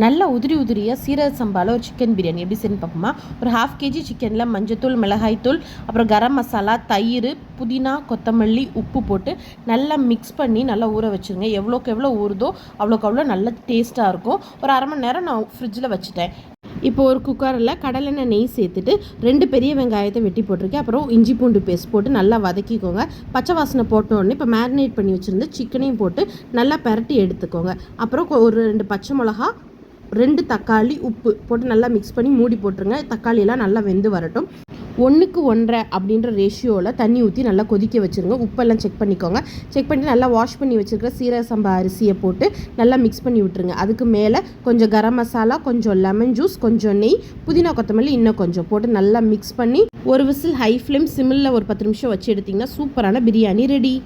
நல்ல உதிரியாக சீரக சம்பாவில் ஒரு சிக்கன் பிரியாணி எப்படி செய்யணும்னு பார்ப்போமா. ஒரு 1/2 kg சிக்கனில் மஞ்சத்தூள், மிளகாய்த்தூள், அப்புறம் கரம் மசாலா, தயிர், புதினா, கொத்தமல்லி, உப்பு போட்டு நல்லா மிக்ஸ் பண்ணி நல்லா ஊற வச்சுருங்க. எவ்வளோக்கு எவ்வளோ ஊறுதோ அவ்வளோக்கு அவ்வளோ நல்ல டேஸ்ட்டாக இருக்கும். ஒரு 1/2 மணி நேரம் நான் ஃப்ரிட்ஜில் வச்சுட்டேன். இப்போ ஒரு குக்கரில் கடலெண்ணெய் நெய் சேர்த்துட்டு 2 பெரிய வெங்காயத்தை வெட்டி போட்டிருக்கேன். அப்புறம் இஞ்சி பூண்டு பேஸ்ட் போட்டு நல்லா வதக்கிக்கோங்க. பச்சை வாசனை போட்ட உடனே இப்போ மேரினேட் பண்ணி வச்சுருந்து சிக்கனையும் போட்டு நல்லா பெரட்டி எடுத்துக்கோங்க. அப்புறம் ஒரு 2 பச்சை மிளகா, 2 தக்காளி, உப்பு போட்டு நல்லா மிக்ஸ் பண்ணி மூடி போட்டுருங்க. தக்காளியெல்லாம் நல்லா வெந்து வரட்டும். 1க்கு 1.5 அப்படின்ற ரேஷியோவில் தண்ணி ஊற்றி நல்லா கொதிக்க வச்சுருங்க. உப்பெல்லாம் செக் பண்ணிக்கோங்க. செக் பண்ணி நல்லா வாஷ் பண்ணி வச்சுருக்கிற சீரக சம்பா அரிசியை போட்டு நல்லா மிக்ஸ் பண்ணி விட்டுருங்க. அதுக்கு மேலே கொஞ்சம் கரம் மசாலா, கொஞ்சம் லெமன் ஜூஸ், கொஞ்சம் நெய், புதினா, கொத்தமல்லி இன்னும் கொஞ்சம் போட்டு நல்லா மிக்ஸ் பண்ணி ஒரு விசில் ஹை ஃப்ளேம் சிம்மில் ஒரு 10 நிமிஷம் வச்சு எடுத்திங்கன்னா சூப்பரான பிரியாணி ரெடி.